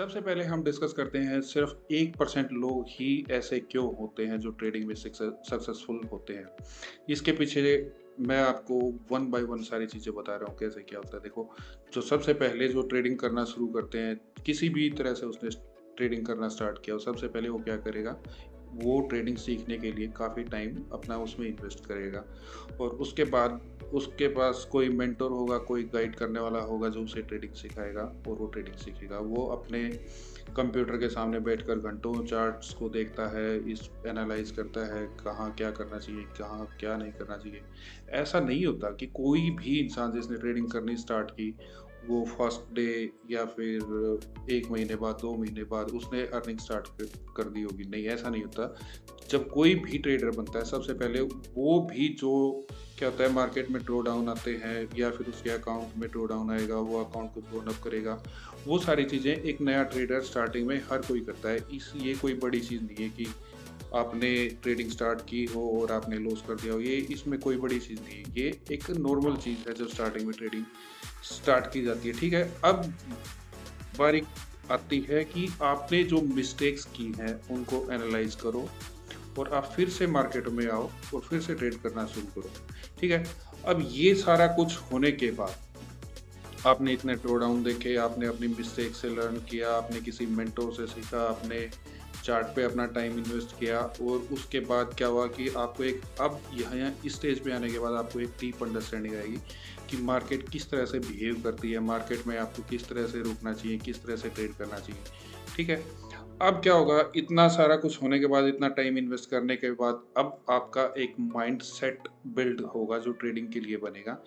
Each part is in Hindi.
सबसे पहले हम डिस्कस करते हैं सिर्फ 1% लोग ही ऐसे क्यों होते हैं जो ट्रेडिंग में सक्सेसफुल होते हैं। इसके पीछे मैं आपको वन बाय वन सारी चीज़ें बता रहा हूँ कैसे क्या होता है। देखो, जो सबसे पहले जो ट्रेडिंग करना शुरू करते हैं, किसी भी तरह से उसने ट्रेडिंग करना स्टार्ट किया और सबसे पहले वो क्या करेगा, वो ट्रेडिंग सीखने के लिए काफ़ी टाइम अपना उसमें इन्वेस्ट करेगा। और उसके बाद उसके पास कोई मेंटर होगा, कोई गाइड करने वाला होगा जो उसे ट्रेडिंग सिखाएगा और वो ट्रेडिंग सीखेगा। वो अपने कंप्यूटर के सामने बैठकर घंटों चार्ट्स को देखता है, इस एनालाइज करता है, कहाँ क्या करना चाहिए, कहाँ क्या नहीं करना चाहिए। ऐसा नहीं होता कि कोई भी इंसान जिसने ट्रेडिंग करनी स्टार्ट की, वो फर्स्ट डे या फिर 1 महीने बाद, 2 महीने बाद उसने अर्निंग स्टार्ट कर दी होगी। नहीं, ऐसा नहीं होता। जब कोई भी ट्रेडर बनता है, सबसे पहले वो भी जो क्या होता है, मार्केट में ड्रॉ डाउन आते हैं या फिर उसके अकाउंट में ड्रॉ डाउन आएगा, वो अकाउंट को ड्रोन अप करेगा। वो सारी चीज़ें एक नया ट्रेडर स्टार्टिंग में हर कोई करता है। ये कोई बड़ी चीज़ नहीं है कि आपने ट्रेडिंग स्टार्ट की हो और आपने लॉस कर दिया हो। ये इसमें कोई बड़ी चीज़ नहीं है। ये एक नॉर्मल चीज़ है जो स्टार्टिंग में ट्रेडिंग स्टार्ट की जाती है। ठीक है, अब बारी आती है कि आपने जो मिस्टेक्स की हैं उनको एनालाइज करो और आप फिर से मार्केट में आओ और फिर से ट्रेड करना शुरू करो। ठीक है, अब ये सारा कुछ होने के बाद आपने इतने ड्रॉ डाउन देखे, आपने अपनी मिस्टेक से लर्न किया, आपने किसी मेंटर से सीखा, आपने चार्ट पे अपना टाइम इन्वेस्ट किया और उसके बाद क्या हुआ कि आपको एक अब यहाँ इस स्टेज पे आने के बाद आपको एक डीप अंडरस्टैंडिंग आएगी कि मार्केट किस तरह से बिहेव करती है, मार्केट में आपको किस तरह से रुकना चाहिए, किस तरह से ट्रेड करना चाहिए। ठीक है, अब क्या होगा, इतना सारा कुछ होने के बाद, इतना टाइम इन्वेस्ट करने के बाद, अब आपका एक माइंड सेट बिल्ड होगा जो ट्रेडिंग के लिए बनेगा।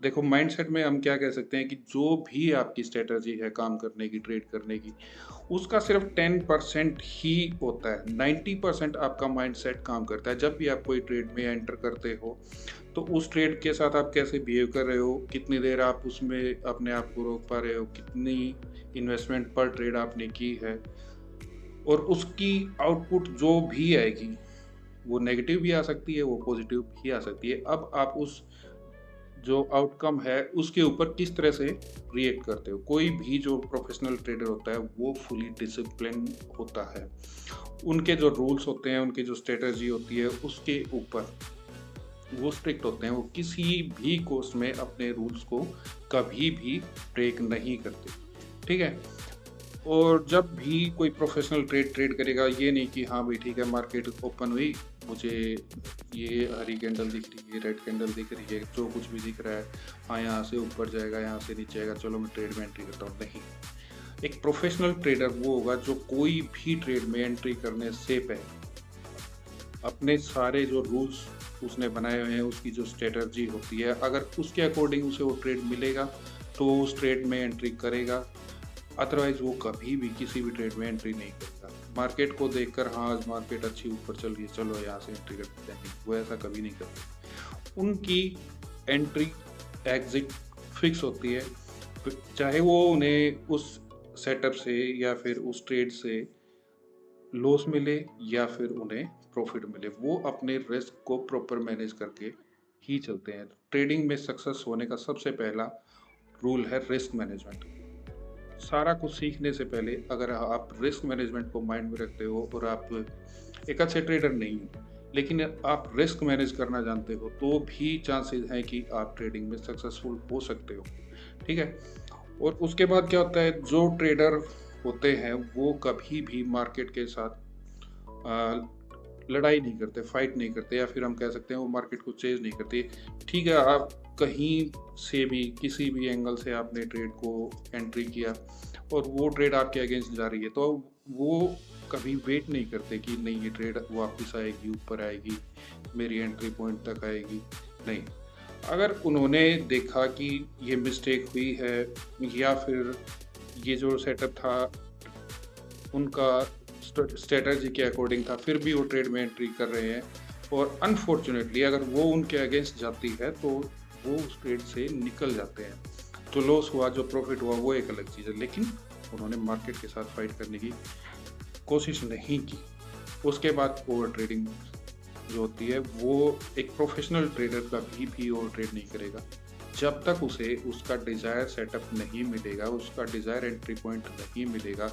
देखो, माइंडसेट में हम क्या कह सकते हैं कि जो भी आपकी स्ट्रेटजी है काम करने की, ट्रेड करने की, उसका सिर्फ 10% ही होता है। 90% आपका माइंडसेट काम करता है। जब भी आप कोई ट्रेड में एंटर करते हो, तो उस ट्रेड के साथ आप कैसे बिहेव कर रहे हो, कितनी देर आप उसमें अपने आप को रोक पा रहे हो, कितनी इन्वेस्टमेंट पर ट्रेड आपने की है, और उसकी आउटपुट जो भी आएगी, वो नेगेटिव भी आ सकती है, वो पॉजिटिव भी आ सकती है। अब आप उस जो आउटकम है उसके ऊपर किस तरह से रिएक्ट करते हो। कोई भी जो प्रोफेशनल ट्रेडर होता है वो फुली डिसिप्लिन होता है। उनके जो रूल्स होते हैं, उनकी जो स्ट्रेटजी होती है, उसके ऊपर वो स्ट्रिक्ट होते हैं। वो किसी भी कोर्स में अपने रूल्स को कभी भी ब्रेक नहीं करते। ठीक है, और जब भी कोई प्रोफेशनल ट्रेड ट्रेड करेगा, ये नहीं कि हाँ भाई ठीक है, मार्केट ओपन हुई, मुझे ये हरी कैंडल दिख रही है, रेड कैंडल दिख रही है, जो कुछ भी दिख रहा है, हाँ यहाँ से ऊपर जाएगा, यहाँ से नीचे आएगा, चलो मैं ट्रेड में एंट्री करता हूँ। नहीं, एक प्रोफेशनल ट्रेडर वो होगा जो कोई भी ट्रेड में एंट्री करने से पहले अपने सारे जो रूल्स उसने बनाए हुए हैं, उसकी जो स्ट्रेटजी होती है, अगर उसके अकॉर्डिंग उसे वो ट्रेड मिलेगा तो वो उस ट्रेड में एंट्री करेगा। अदरवाइज वो कभी भी किसी भी ट्रेड में एंट्री नहीं करता। मार्केट को देखकर हाँ आज मार्केट अच्छी ऊपर चल रही है, चलो यहाँ से एंट्री करते हैं, नहीं, वो ऐसा कभी नहीं करते। उनकी एंट्री एग्जिट फिक्स होती है, चाहे वो उन्हें उस सेटअप से या फिर उस ट्रेड से लॉस मिले या फिर उन्हें प्रॉफिट मिले। वो अपने रिस्क को प्रॉपर मैनेज करके ही चलते हैं। ट्रेडिंग में सक्सेस होने का सबसे पहला रूल है रिस्क मैनेजमेंट। सारा कुछ सीखने से पहले अगर आप रिस्क मैनेजमेंट को माइंड में रखते हो और आप एक अच्छे ट्रेडर नहीं हो, लेकिन आप रिस्क मैनेज करना जानते हो, तो भी चांसेस हैं कि आप ट्रेडिंग में सक्सेसफुल हो सकते हो। ठीक है, और उसके बाद क्या होता है, जो ट्रेडर होते हैं वो कभी भी मार्केट के साथ अ, लड़ाई नहीं करते, फाइट नहीं करते, या फिर हम कह सकते हैं वो मार्केट को चेज नहीं करते। ठीक है, आप कहीं से भी किसी भी एंगल से आपने ट्रेड को एंट्री किया और वो ट्रेड आपके अगेंस्ट जा रही है, तो वो कभी वेट नहीं करते कि नहीं ये ट्रेड वापस आएगी, ऊपर आएगी, मेरी एंट्री पॉइंट तक आएगी। नहीं, अगर उन्होंने देखा कि ये मिस्टेक हुई है या फिर ये जो सेटअप था उनका स्ट्रेटजी के अकॉर्डिंग था, फिर भी वो ट्रेड में एंट्री कर रहे हैं, और अनफॉर्चुनेटली अगर वो उनके अगेंस्ट जाती है तो वो उस ट्रेड से निकल जाते हैं। जो लॉस हुआ, जो प्रॉफिट हुआ, वो एक अलग चीज़ है, लेकिन उन्होंने मार्केट के साथ फाइट करने की कोशिश नहीं की। उसके बाद ओवर ट्रेडिंग जो होती है, वो एक प्रोफेशनल ट्रेडर कभी भी ओवर ट्रेड नहीं करेगा। जब तक उसे उसका डिज़ायर सेटअप नहीं मिलेगा, उसका डिज़ायर एंट्री पॉइंट नहीं मिलेगा,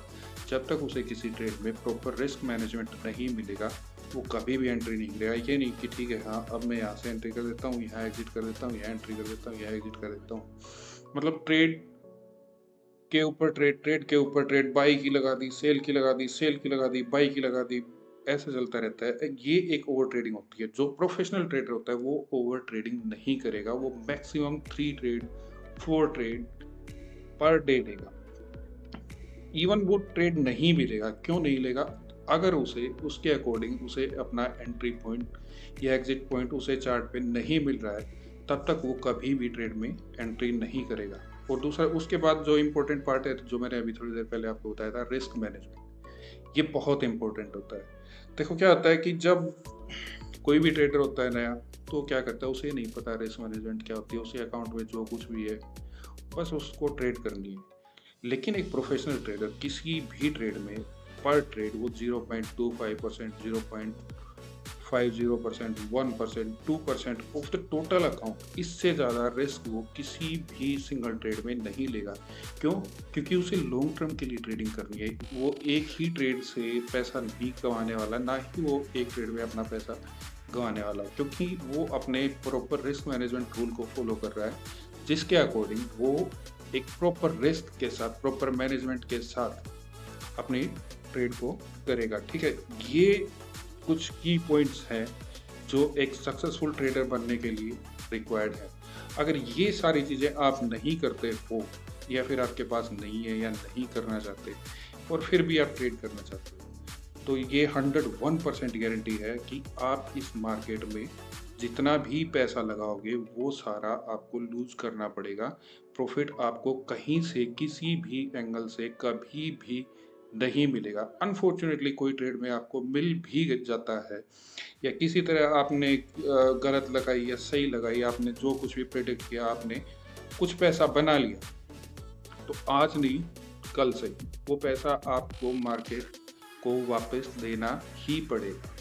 जब तक उसे किसी ट्रेड में प्रॉपर रिस्क मैनेजमेंट नहीं मिलेगा, वो कभी भी एंट्री नहीं करेगा। ये नहीं कि ठीक है, हाँ अब मैं यहाँ से एंट्री कर देता हूँ, यहाँ एग्जिट कर देता हूँ, यहाँ एंट्री कर देता हूँ, यहाँ एग्जिट कर देता हूँ। मतलब ट्रेड के ऊपर ट्रेड, ट्रेड के ऊपर ट्रेड, बाई की लगा दी, सेल की लगा दी, सेल की लगा दी, बाई की लगा दी, ऐसे चलता रहता है। ये एक ओवर ट्रेडिंग होती है। जो प्रोफेशनल ट्रेडर होता है वो ओवर ट्रेडिंग नहीं करेगा, वो maximum 3 trade 4 trade per day लेगा। इवन वो ट्रेड नहीं भी लेगा, क्यों नहीं लेगा? अगर उसे उसके अकॉर्डिंग उसे अपना एंट्री पॉइंट या एग्जिट पॉइंट उसे चार्ट पे नहीं मिल रहा है, तब तक वो कभी भी ट्रेड में एंट्री नहीं करेगा। और दूसरा, उसके बाद जो इम्पोर्टेंट पार्ट है, जो मैंने अभी थोड़ी देर पहले आपको बताया था, रिस्क मैनेजमेंट, ये बहुत इंपॉर्टेंट होता है। देखो क्या होता है कि जब कोई भी ट्रेडर होता है नया, तो क्या करता है, उसे नहीं पता रिस्क मैनेजमेंट क्या होती है। उसे अकाउंट में जो कुछ भी है बस उसको ट्रेड करनी है। लेकिन एक प्रोफेशनल ट्रेडर किसी भी ट्रेड में पर ट्रेड वो 0.25%, 0.50%, 1%, 2% ऑफ द टोटल अकाउंट, इससे ज़्यादा रिस्क वो किसी भी सिंगल ट्रेड में नहीं लेगा। क्यों? क्योंकि उसे लॉन्ग टर्म के लिए ट्रेडिंग करनी है। वो एक ही ट्रेड से पैसा नहीं कमाने वाला, ना ही वो एक ट्रेड में अपना पैसा गंवाने वाला, क्योंकि वो अपने प्रॉपर रिस्क मैनेजमेंट रूल को फॉलो कर रहा है, जिसके अकॉर्डिंग वो एक प्रॉपर रिस्क के साथ, प्रॉपर मैनेजमेंट के साथ अपनी ट्रेड को करेगा। ठीक है, ये कुछ की पॉइंट्स हैं जो एक सक्सेसफुल ट्रेडर बनने के लिए रिक्वायर्ड है। अगर ये सारी चीज़ें आप नहीं करते हो, या फिर आपके पास नहीं है, या नहीं करना चाहते, और फिर भी आप ट्रेड करना चाहते हो, तो ये 101% गारंटी है कि आप इस मार्केट में जितना भी पैसा लगाओगे वो सारा आपको लूज करना पड़ेगा। प्रॉफिट आपको कहीं से, किसी भी एंगल से कभी भी नहीं मिलेगा। अनफॉर्चुनेटली कोई ट्रेड में आपको मिल भी जाता है, या किसी तरह आपने गलत लगाई या सही लगाई, आपने जो कुछ भी प्रेडिक्ट किया, आपने कुछ पैसा बना लिया, तो आज नहीं कल से वो पैसा आपको मार्केट को वापस देना ही पड़ेगा।